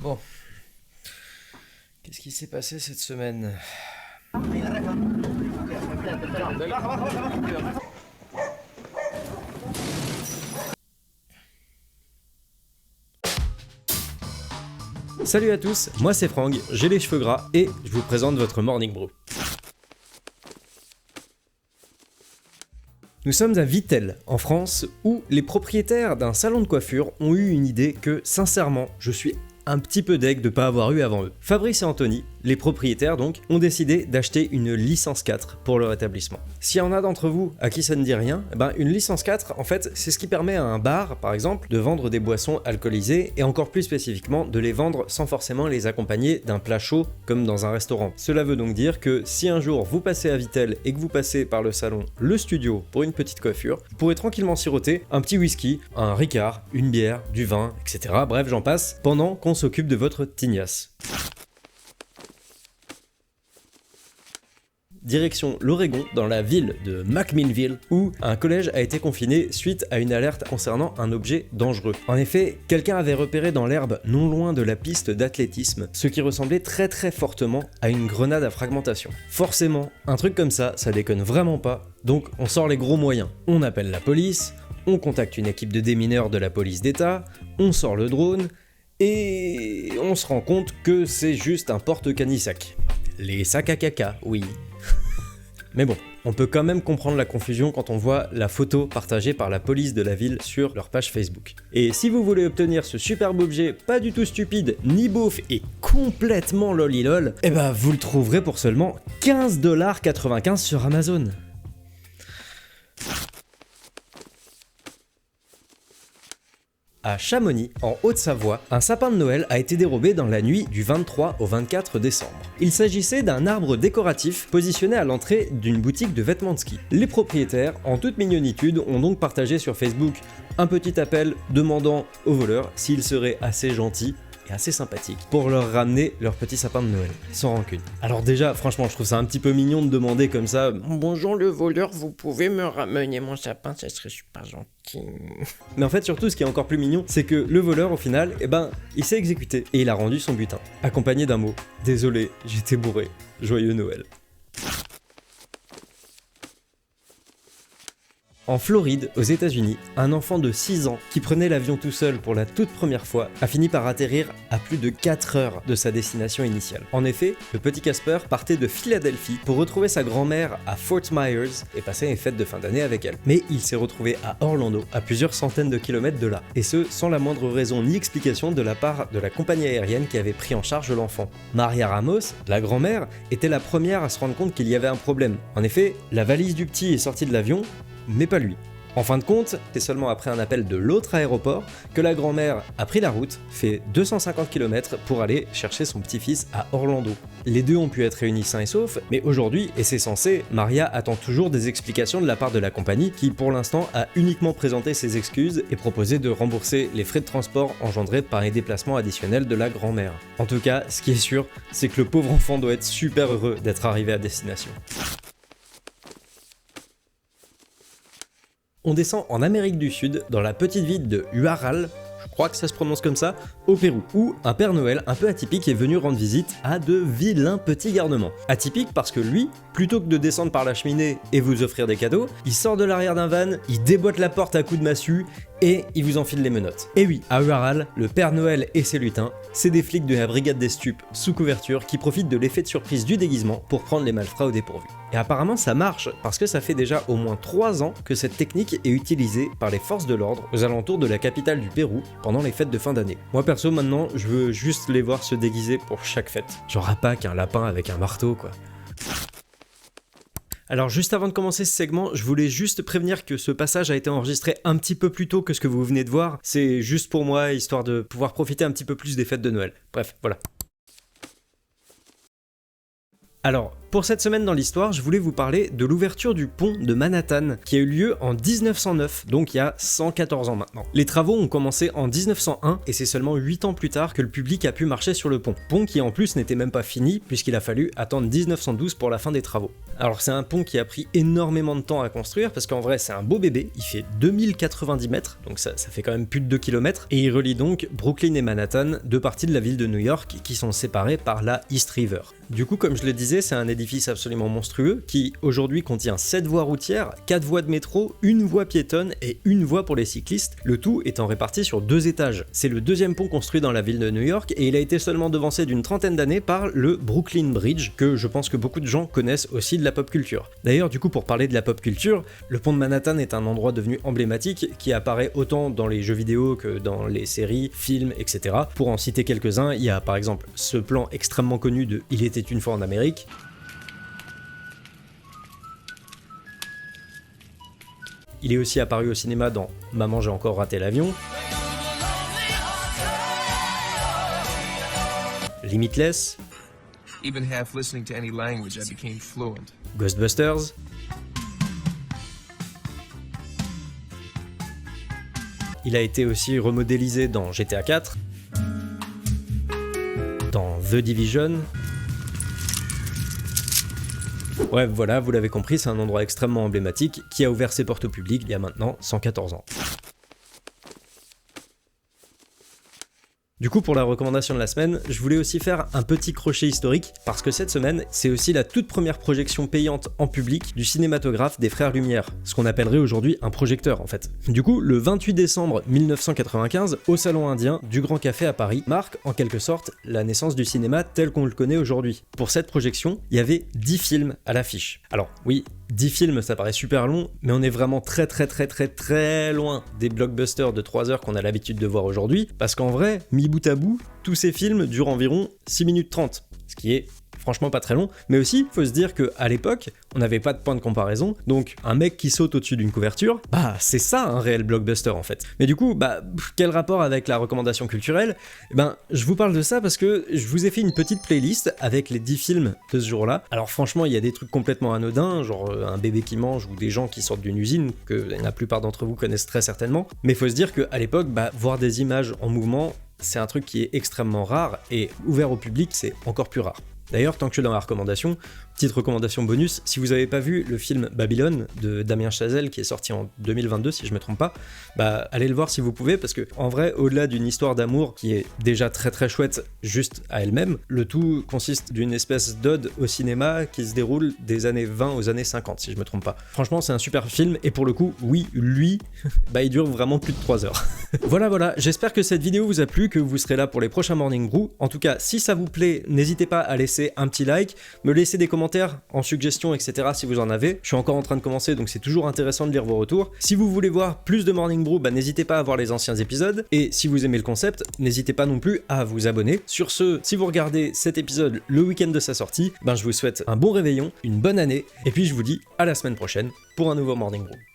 Bon, qu'est-ce qui s'est passé cette semaine? Salut à tous, moi c'est Franck, j'ai les cheveux gras et je vous présente votre Morning Brew. Nous sommes à Vittel, en France, où les propriétaires d'un salon de coiffure ont eu une idée que, sincèrement, je suis un petit peu deg de pas avoir eu avant eux. Fabrice et Anthony, les propriétaires donc, ont décidé d'acheter une licence 4 pour leur établissement. S'il y en a d'entre vous à qui ça ne dit rien, une licence 4, en fait, c'est ce qui permet à un bar, par exemple, de vendre des boissons alcoolisées et encore plus spécifiquement de les vendre sans forcément les accompagner d'un plat chaud comme dans un restaurant. Cela veut donc dire que si un jour vous passez à Vittel et que vous passez par le salon Le Studio pour une petite coiffure, vous pourrez tranquillement siroter un petit whisky, un Ricard, une bière, du vin, etc. Bref, j'en passe, pendant qu'on s'occupe de votre tignasse. Direction l'Oregon, dans la ville de McMinnville, où un collège a été confiné suite à une alerte concernant un objet dangereux. En effet, quelqu'un avait repéré dans l'herbe non loin de la piste d'athlétisme, ce qui ressemblait très fortement à une grenade à fragmentation. Forcément, un truc comme ça déconne vraiment pas, donc on sort les gros moyens. On appelle la police, on contacte une équipe de démineurs de la police d'État, on sort le drone, et on se rend compte que c'est juste un porte-canisac. Les sacs à caca, oui. Mais bon, on peut quand même comprendre la confusion quand on voit la photo partagée par la police de la ville sur leur page Facebook. Et si vous voulez obtenir ce superbe objet pas du tout stupide, ni beauf et complètement lolilol, vous le trouverez pour seulement 15,95$ sur Amazon. À Chamonix, en Haute-Savoie, un sapin de Noël a été dérobé dans la nuit du 23 au 24 décembre. Il s'agissait d'un arbre décoratif positionné à l'entrée d'une boutique de vêtements de ski. Les propriétaires, en toute mignonitude, ont donc partagé sur Facebook un petit appel demandant aux voleurs s'ils seraient assez gentils et assez sympathiques pour leur ramener leur petit sapin de Noël, sans rancune. Alors déjà, franchement, je trouve ça un petit peu mignon de demander comme ça « Bonjour le voleur, vous pouvez me ramener mon sapin, ça serait super gentil. » Mais en fait, surtout, ce qui est encore plus mignon, c'est que le voleur, au final, il s'est exécuté et il a rendu son butin, accompagné d'un mot « Désolé, j'étais bourré, joyeux Noël ». En Floride, aux États-Unis, un enfant de 6 ans qui prenait l'avion tout seul pour la toute première fois a fini par atterrir à plus de 4 heures de sa destination initiale. En effet, le petit Casper partait de Philadelphie pour retrouver sa grand-mère à Fort Myers et passer les fêtes de fin d'année avec elle. Mais il s'est retrouvé à Orlando, à plusieurs centaines de kilomètres de là, et ce sans la moindre raison ni explication de la part de la compagnie aérienne qui avait pris en charge l'enfant. Maria Ramos, la grand-mère, était la première à se rendre compte qu'il y avait un problème. En effet, la valise du petit est sortie de l'avion, mais pas lui. En fin de compte, c'est seulement après un appel de l'autre aéroport que la grand-mère a pris la route, fait 250 km pour aller chercher son petit-fils à Orlando. Les deux ont pu être réunis sains et saufs, mais aujourd'hui, et c'est censé, Maria attend toujours des explications de la part de la compagnie qui, pour l'instant, a uniquement présenté ses excuses et proposé de rembourser les frais de transport engendrés par les déplacements additionnels de la grand-mère. En tout cas, ce qui est sûr, c'est que le pauvre enfant doit être super heureux d'être arrivé à destination. On descend en Amérique du Sud, dans la petite ville de Huaral, je crois que ça se prononce comme ça, au Pérou, où un Père Noël un peu atypique est venu rendre visite à de vilains petits garnements. Atypique parce que lui, plutôt que de descendre par la cheminée et vous offrir des cadeaux, il sort de l'arrière d'un van, il déboîte la porte à coups de massue et il vous enfile les menottes. Et oui, à Huaral, le Père Noël et ses lutins, c'est des flics de la brigade des stupes sous couverture qui profitent de l'effet de surprise du déguisement pour prendre les malfrats au dépourvu. Et apparemment ça marche, parce que ça fait déjà au moins 3 ans que cette technique est utilisée par les forces de l'ordre aux alentours de la capitale du Pérou pendant les fêtes de fin d'année. Moi perso maintenant, je veux juste les voir se déguiser pour chaque fête. Genre à Pâques, un lapin avec un marteau quoi. Alors juste avant de commencer ce segment, je voulais juste prévenir que ce passage a été enregistré un petit peu plus tôt que ce que vous venez de voir. C'est juste pour moi, histoire de pouvoir profiter un petit peu plus des fêtes de Noël. Bref, voilà. Alors, Pour cette semaine dans l'histoire, je voulais vous parler de l'ouverture du pont de Manhattan, qui a eu lieu en 1909, donc il y a 114 ans maintenant. Les travaux ont commencé en 1901, et c'est seulement 8 ans plus tard que le public a pu marcher sur le pont. Pont qui en plus n'était même pas fini, puisqu'il a fallu attendre 1912 pour la fin des travaux. Alors c'est un pont qui a pris énormément de temps à construire, parce qu'en vrai c'est un beau bébé, il fait 2090 mètres, donc ça fait quand même plus de 2 km, et il relie donc Brooklyn et Manhattan, deux parties de la ville de New York qui sont séparées par la East River. Du coup, comme je le disais, c'est un édifice absolument monstrueux qui aujourd'hui contient 7 voies routières, 4 voies de métro, une voie piétonne et une voie pour les cyclistes, le tout étant réparti sur 2 étages. C'est le deuxième pont construit dans la ville de New York et il a été seulement devancé d'une trentaine d'années par le Brooklyn Bridge, que je pense que beaucoup de gens connaissent aussi de la pop culture. D'ailleurs, du coup, pour parler de la pop culture, le pont de Manhattan est un endroit devenu emblématique qui apparaît autant dans les jeux vidéo que dans les séries, films, etc. Pour en citer quelques-uns, il y a par exemple ce plan extrêmement connu de Il était une fois en Amérique. Il est aussi apparu au cinéma dans Maman j'ai encore raté l'avion, Limitless, Even half listening to any language, I became fluent. Ghostbusters, il a été aussi remodélisé dans GTA 4, dans The Division. Ouais, voilà, vous l'avez compris, c'est un endroit extrêmement emblématique qui a ouvert ses portes au public il y a maintenant 114 ans. Du coup, pour la recommandation de la semaine, je voulais aussi faire un petit crochet historique, parce que cette semaine, c'est aussi la toute première projection payante en public du cinématographe des Frères Lumière, ce qu'on appellerait aujourd'hui un projecteur en fait. Du coup, le 28 décembre 1995, au Salon Indien du Grand Café à Paris, marque en quelque sorte la naissance du cinéma tel qu'on le connaît aujourd'hui. Pour cette projection, il y avait 10 films à l'affiche. Alors oui, 10 films, ça paraît super long, mais on est vraiment très loin des blockbusters de 3 heures qu'on a l'habitude de voir aujourd'hui, parce qu'en vrai, mis bout à bout, tous ces films durent environ 6 minutes 30, ce qui est franchement pas très long, mais aussi, faut se dire qu'à l'époque, on n'avait pas de point de comparaison, donc un mec qui saute au-dessus d'une couverture, bah c'est ça un réel blockbuster en fait. Mais du coup, quel rapport avec la recommandation culturelle ? Je vous parle de ça parce que je vous ai fait une petite playlist avec les 10 films de ce jour-là. Alors franchement, il y a des trucs complètement anodins, genre un bébé qui mange ou des gens qui sortent d'une usine, que la plupart d'entre vous connaissent très certainement, mais faut se dire qu'à l'époque, voir des images en mouvement, c'est un truc qui est extrêmement rare, et ouvert au public, c'est encore plus rare. D'ailleurs, tant que je suis dans la recommandation, petite recommandation bonus, si vous n'avez pas vu le film Babylone de Damien Chazelle qui est sorti en 2022 si je me trompe pas, allez le voir si vous pouvez, parce que en vrai, au-delà d'une histoire d'amour qui est déjà très chouette juste à elle-même, le tout consiste d'une espèce d'ode au cinéma qui se déroule des années 20 aux années 50 si je me trompe pas. Franchement, c'est un super film et pour le coup, oui, lui, il dure vraiment plus de 3 heures. Voilà, j'espère que cette vidéo vous a plu, que vous serez là pour les prochains Morning Brew. En tout cas, si ça vous plaît, n'hésitez pas à laisser un petit like, me laisser des commentaires en suggestions, etc. si vous en avez. Je suis encore en train de commencer, donc c'est toujours intéressant de lire vos retours. Si vous voulez voir plus de Morning Brew, n'hésitez pas à voir les anciens épisodes. Et si vous aimez le concept, n'hésitez pas non plus à vous abonner. Sur ce, si vous regardez cet épisode le week-end de sa sortie, je vous souhaite un bon réveillon, une bonne année, et puis je vous dis à la semaine prochaine pour un nouveau Morning Brew.